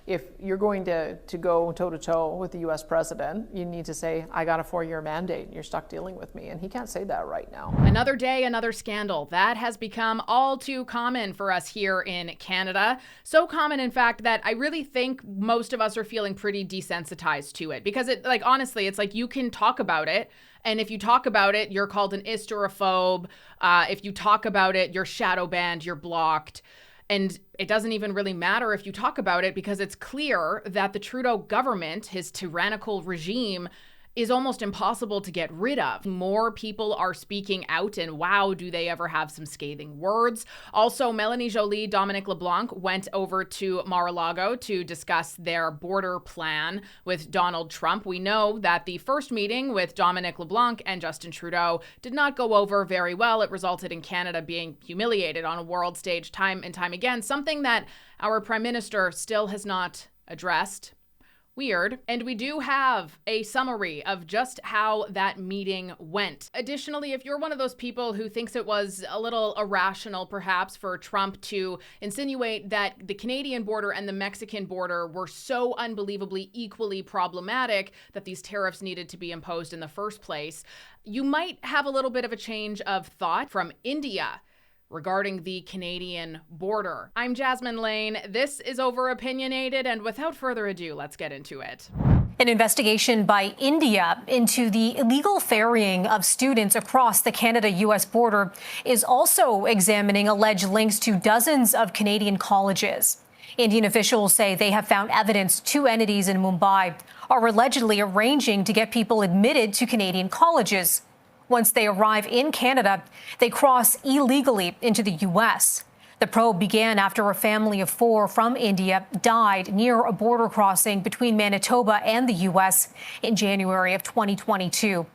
if you're going to go toe-to-toe with the U.S. president, you need to say, I got a 4-year mandate, and you're stuck dealing with me. And he can't say that right now. Another day, another scandal. That has become all too common for us here in Canada. So common, in fact, that I really think most of us are feeling pretty desensitized to it. Because honestly, it's like you can talk about it. And if you talk about it, you're called an isterophobe. If you talk about it, you're shadow banned, you're blocked. And it doesn't even really matter if you talk about it, because it's clear that the Trudeau government, his tyrannical regime, is almost impossible to get rid of. More people are speaking out, and wow, do they ever have some scathing words. Also, Melanie Joly, Dominic LeBlanc went over to Mar-a-Lago to discuss their border plan with Donald Trump. We know that the first meeting with Dominic LeBlanc and Justin Trudeau did not go over very well. It resulted in Canada being humiliated on a world stage time and time again, something that our Prime Minister still has not addressed. Weird. And we do have a summary of just how that meeting went. Additionally, if you're one of those people who thinks it was a little irrational, perhaps, for Trump to insinuate that the Canadian border and the Mexican border were so unbelievably equally problematic that these tariffs needed to be imposed in the first place, you might have a little bit of a change of thought from India regarding the Canadian border. I'm Jasmine Lane. This is Over Opinionated, and without further ado, let's get into it. An investigation by India into the illegal ferrying of students across the Canada-U.S. border is also examining alleged links to dozens of Canadian colleges. Indian officials say they have found evidence 2 entities in Mumbai are allegedly arranging to get people admitted to Canadian colleges. Once they arrive in Canada, they cross illegally into the U.S. The probe began after a family of 4 from India died near a border crossing between Manitoba and the U.S. in January of 2022.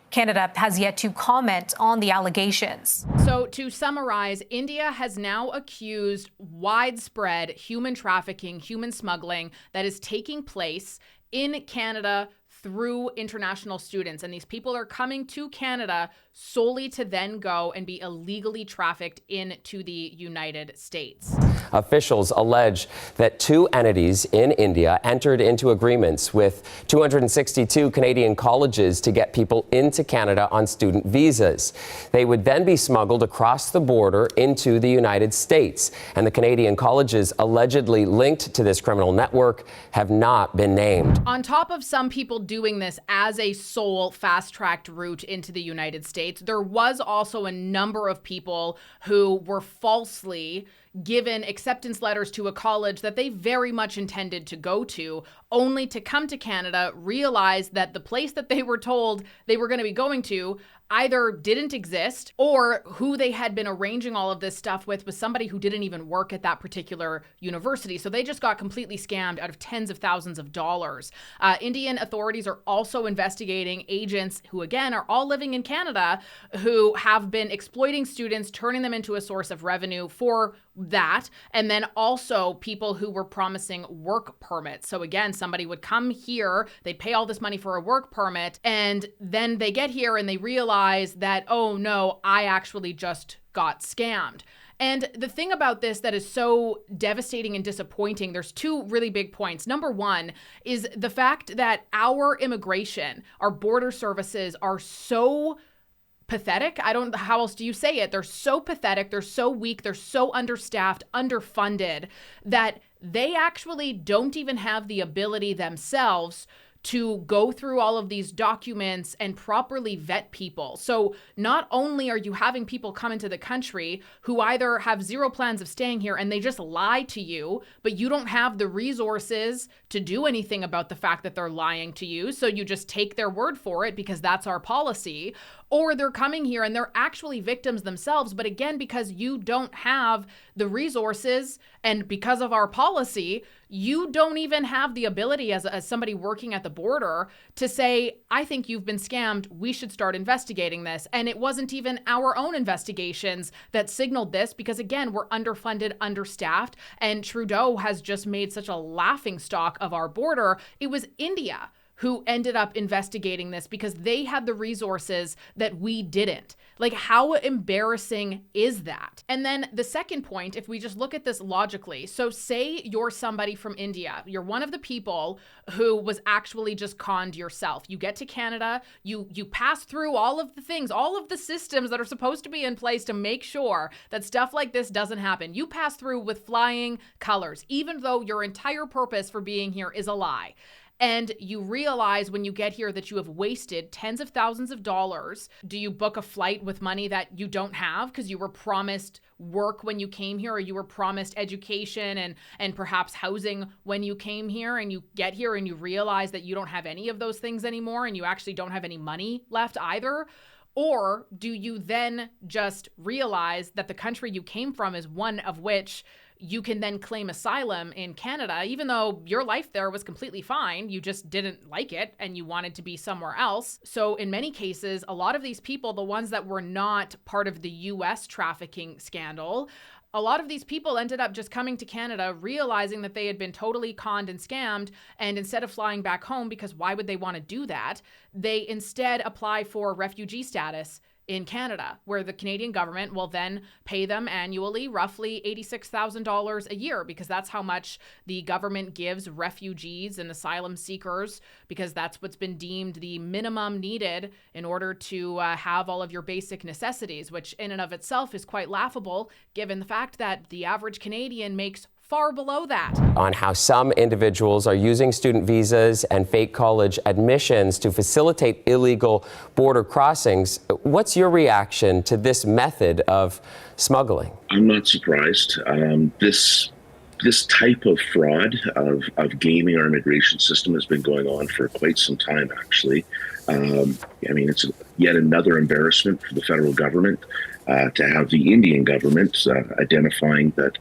Canada has yet to comment on the allegations. So to summarize, India has now accused widespread human trafficking, human smuggling that is taking place in Canada through international students. And these people are coming to Canada solely to then go and be illegally trafficked into the United States. Officials allege that 2 entities in India entered into agreements with 262 Canadian colleges to get people into Canada on student visas. They would then be smuggled across the border into the United States. And the Canadian colleges allegedly linked to this criminal network have not been named. On top of some people doing this as a sole fast-tracked route into the United States, there was also a number of people who were falsely given acceptance letters to a college that they very much intended to go to, only to come to Canada, realize that the place that they were told they were going to be going to either didn't exist, or who they had been arranging all of this stuff with was somebody who didn't even work at that particular university. So they just got completely scammed out of tens of thousands of dollars. Indian authorities are also investigating agents who, again, are all living in Canada, who have been exploiting students, turning them into a source of revenue for that. And then also people who were promising work permits. So again, somebody would come here, they'd pay all this money for a work permit, and then they get here and they realize that, oh no, I actually just got scammed. And the thing about this that is so devastating and disappointing, there's 2 really big points. Number 1 is the fact that our immigration, our border services are so pathetic. How else do you say it? They're so pathetic. They're so weak. They're so understaffed, underfunded, that they actually don't even have the ability themselves to go through all of these documents and properly vet people. So not only are you having people come into the country who either have 0 plans of staying here and they just lie to you, but you don't have the resources to do anything about the fact that they're lying to you. So you just take their word for it because that's our policy. Or they're coming here and they're actually victims themselves. But again, because you don't have the resources and because of our policy, you don't even have the ability as somebody working at the border to say, I think you've been scammed. We should start investigating this. And it wasn't even our own investigations that signaled this because, again, we're underfunded, understaffed, and Trudeau has just made such a laughingstock of our border. It was India who ended up investigating this because they had the resources that we didn't. Like, how embarrassing is that? And then the second point, if we just look at this logically, so say you're somebody from India, you're one of the people who was actually just conned yourself. You get to Canada, you pass through all of the things, all of the systems that are supposed to be in place to make sure that stuff like this doesn't happen. You pass through with flying colors, even though your entire purpose for being here is a lie. And you realize when you get here that you have wasted tens of thousands of dollars. Do you book a flight with money that you don't have because you were promised work when you came here, or you were promised education and perhaps housing when you came here, and you get here and you realize that you don't have any of those things anymore and you actually don't have any money left either? Or do you then just realize that the country you came from is one of which you can then claim asylum in Canada, even though your life there was completely fine, you just didn't like it and you wanted to be somewhere else? So in many cases, a lot of these people, the ones that were not part of the US trafficking scandal, a lot of these people ended up just coming to Canada, realizing that they had been totally conned and scammed. And instead of flying back home, because why would they want to do that? They instead apply for refugee status in Canada, where the Canadian government will then pay them annually roughly $86,000 a year, because that's how much the government gives refugees and asylum seekers, because that's what's been deemed the minimum needed in order to have all of your basic necessities, which in and of itself is quite laughable, given the fact that the average Canadian makes far below that. On how some individuals are using student visas and fake college admissions to facilitate illegal border crossings. What's your reaction to this method of smuggling? I'm not surprised. This type of fraud of gaming our immigration system has been going on for quite some time, actually. It's yet another embarrassment for the federal government to have the Indian government identifying that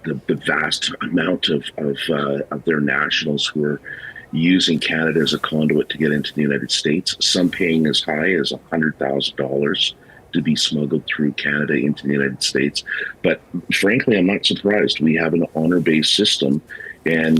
the vast amount of their nationals who are using Canada as a conduit to get into the United States, some paying as high as $100,000 to be smuggled through Canada into the United States. But frankly, I'm not surprised. We have an honor-based system, and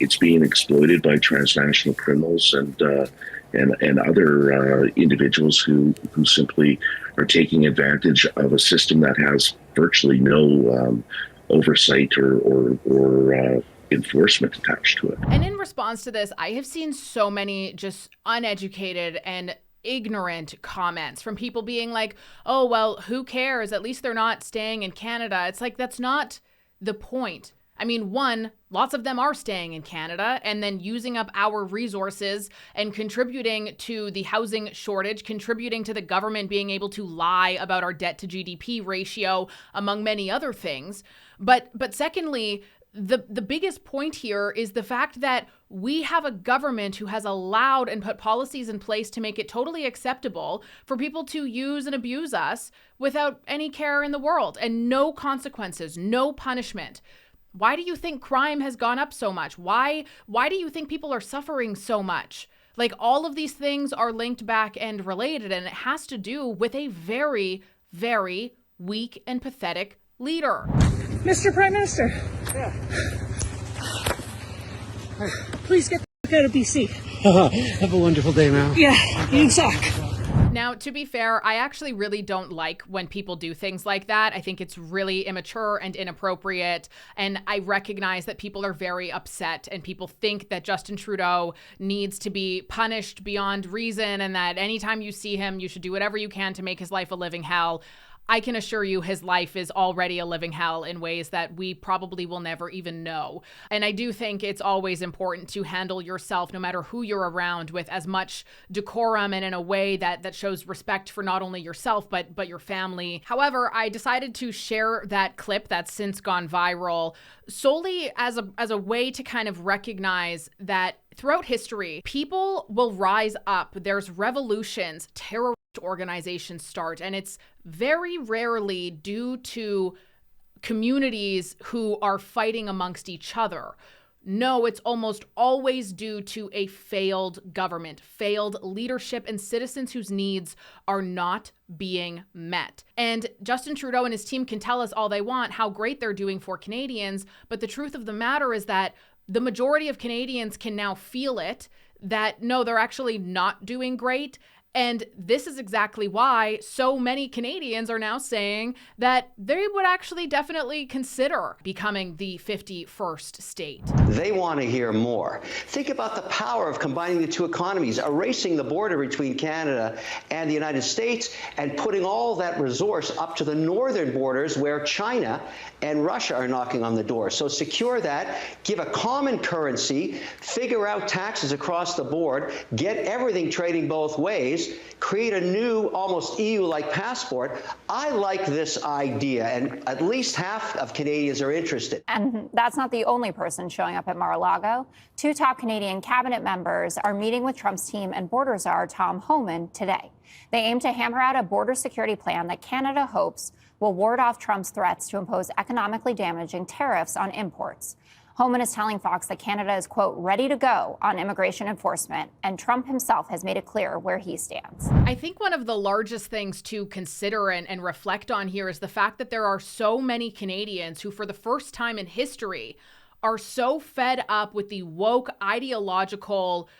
it's being exploited by transnational criminals and other individuals who simply are taking advantage of a system that has virtually no oversight or enforcement attached to it. And in response to this, I have seen so many just uneducated and ignorant comments from people being like, oh, well, who cares? At least they're not staying in Canada. It's like, that's not the point. I mean, one, lots of them are staying in Canada and then using up our resources and contributing to the housing shortage, contributing to the government being able to lie about our debt to GDP ratio, among many other things. But secondly, the biggest point here is the fact that we have a government who has allowed and put policies in place to make it totally acceptable for people to use and abuse us without any care in the world and no consequences, no punishment. Why do you think crime has gone up so much? Why do you think people are suffering so much? Like, all of these things are linked back and related, and it has to do with a very, very weak and pathetic leader. Mr. Prime Minister. Yeah. Please get the fuck out of BC. Have a wonderful day, Mal. Yeah, you suck. Now, to be fair, I actually really don't like when people do things like that. I think it's really immature and inappropriate. And I recognize that people are very upset and people think that Justin Trudeau needs to be punished beyond reason and that anytime you see him, you should do whatever you can to make his life a living hell. I can assure you his life is already a living hell in ways that we probably will never even know. And I do think it's always important to handle yourself, no matter who you're around, with as much decorum and in a way that shows respect for not only yourself, but your family. However, I decided to share that clip that's since gone viral solely as a way to kind of recognize that throughout history, people will rise up. There's revolutions, terrorist organizations start, and it's very rarely due to communities who are fighting amongst each other. No, it's almost always due to a failed government, failed leadership, and citizens whose needs are not being met. And Justin Trudeau and his team can tell us all they want how great they're doing for Canadians, but the truth of the matter is that the majority of Canadians can now feel it, that no, they're actually not doing great. And this is exactly why so many Canadians are now saying that they would actually definitely consider becoming the 51st state. They want to hear more. Think about the power of combining the two economies, erasing the border between Canada and the United States, and putting all that resource up to the northern borders where China and Russia are knocking on the door. So secure that, give a common currency, figure out taxes across the board, get everything trading both ways, create a new, almost EU-like passport. I like this idea, and at least half of Canadians are interested. And that's not the only person showing up at Mar-a-Lago. Two top Canadian cabinet members are meeting with Trump's team and border czar Tom Homan today. They aim to hammer out a border security plan that Canada hopes will ward off Trump's threats to impose economically damaging tariffs on imports. Homan is telling Fox that Canada is, quote, ready to go on immigration enforcement, and Trump himself has made it clear where he stands. I think one of the largest things to consider and reflect on here is the fact that there are so many Canadians who, for the first time in history, are so fed up with the woke, ideological,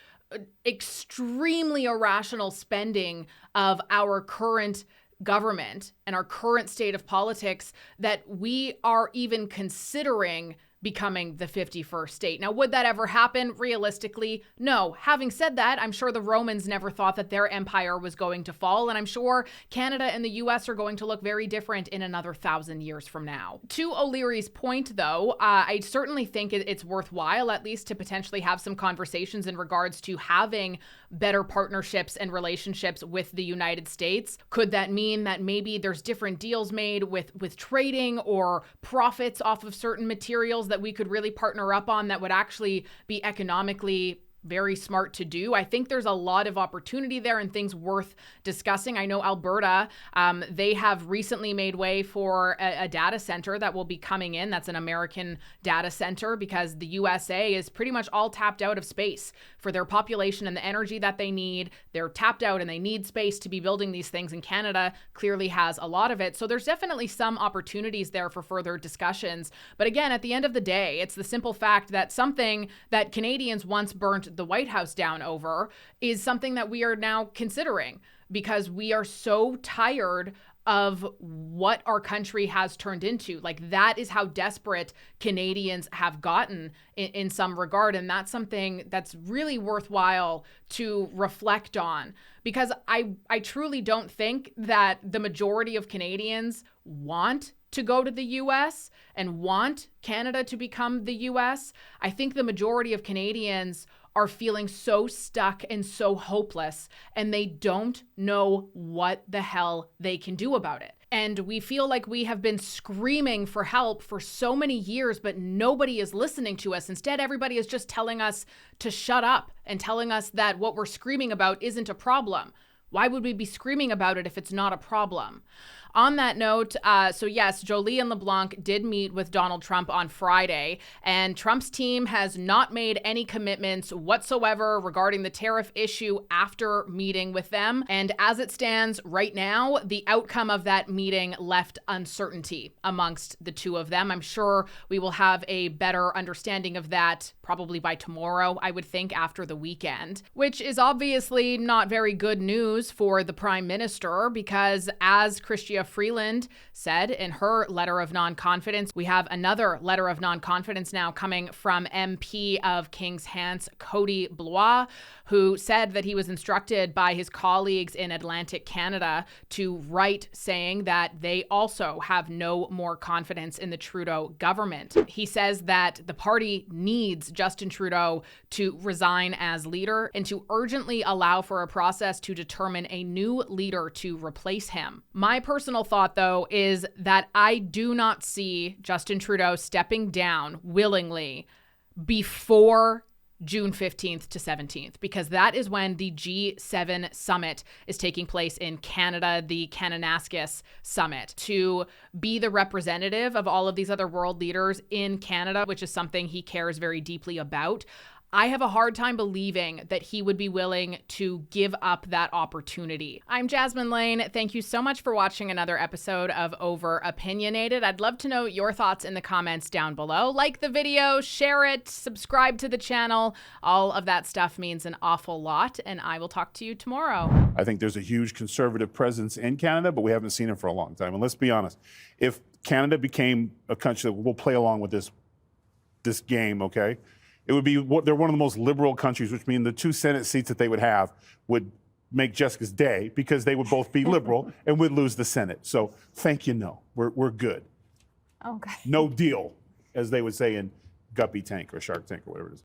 extremely irrational spending of our current government and our current state of politics that we are even considering becoming the 51st state. Now, would that ever happen? Realistically, no. Having said that, I'm sure the Romans never thought that their empire was going to fall, and I'm sure Canada and the US are going to look very different in another 1,000 years from now. To O'Leary's point, though, I certainly think it's worthwhile, at least, to potentially have some conversations in regards to having better partnerships and relationships with the United States. Could that mean that maybe there's different deals made with trading or profits off of certain materials that we could really partner up on that would actually be economically very smart to do? I think there's a lot of opportunity there and things worth discussing. I know Alberta, they have recently made way for a data center that will be coming in. That's an American data center because the USA is pretty much all tapped out of space for their population and the energy that they need. They're tapped out and they need space to be building these things, and Canada clearly has a lot of it. So there's definitely some opportunities there for further discussions. But again, at the end of the day, it's the simple fact that something that Canadians once burnt the White House down over is something that we are now considering because we are so tired of what our country has turned into. Like, that is how desperate Canadians have gotten in some regard. And that's something that's really worthwhile to reflect on, because I truly don't think that the majority of Canadians want to go to the US and want Canada to become the US. I think the majority of Canadians are feeling so stuck and so hopeless, and they don't know what the hell they can do about it. And we feel like we have been screaming for help for so many years, but nobody is listening to us. Instead, everybody is just telling us to shut up and telling us that what we're screaming about isn't a problem. Why would we be screaming about it if it's not a problem? On that note, so yes, Jolie and LeBlanc did meet with Donald Trump on Friday, and Trump's team has not made any commitments whatsoever regarding the tariff issue after meeting with them. And as it stands right now, the outcome of that meeting left uncertainty amongst the two of them. I'm sure we will have a better understanding of that probably by tomorrow, I would think, after the weekend, which is obviously not very good news for the Prime Minister, because as Chrystia Freeland said in her letter of non-confidence, we have another letter of non-confidence now coming from MP of King's Hants, Cody Blois, who said that he was instructed by his colleagues in Atlantic Canada to write saying that they also have no more confidence in the Trudeau government. He says that the party needs Justin Trudeau to resign as leader and to urgently allow for a process to determine a new leader to replace him. My personal thought, though, is that I do not see Justin Trudeau stepping down willingly before June 15th to 17th, because that is when the G7 summit is taking place in Canada, the Kananaskis summit, to be the representative of all of these other world leaders in Canada, which is something he cares very deeply about. I have a hard time believing that he would be willing to give up that opportunity. I'm Jasmine Lane. Thank you so much for watching another episode of Over Opinionated. I'd love to know your thoughts in the comments down below. Like the video, share it, subscribe to the channel. All of that stuff means an awful lot, and I will talk to you tomorrow. I think there's a huge conservative presence in Canada, but we haven't seen it for a long time. And let's be honest, if Canada became a country that will play along with this game, okay, it would be, they're one of the most liberal countries, which means the 2 Senate seats that they would have would make Jessica's day because they would both be liberal and would lose the Senate. So thank you, no. We're good. Okay. No deal, as they would say in Guppy Tank or Shark Tank or whatever it is.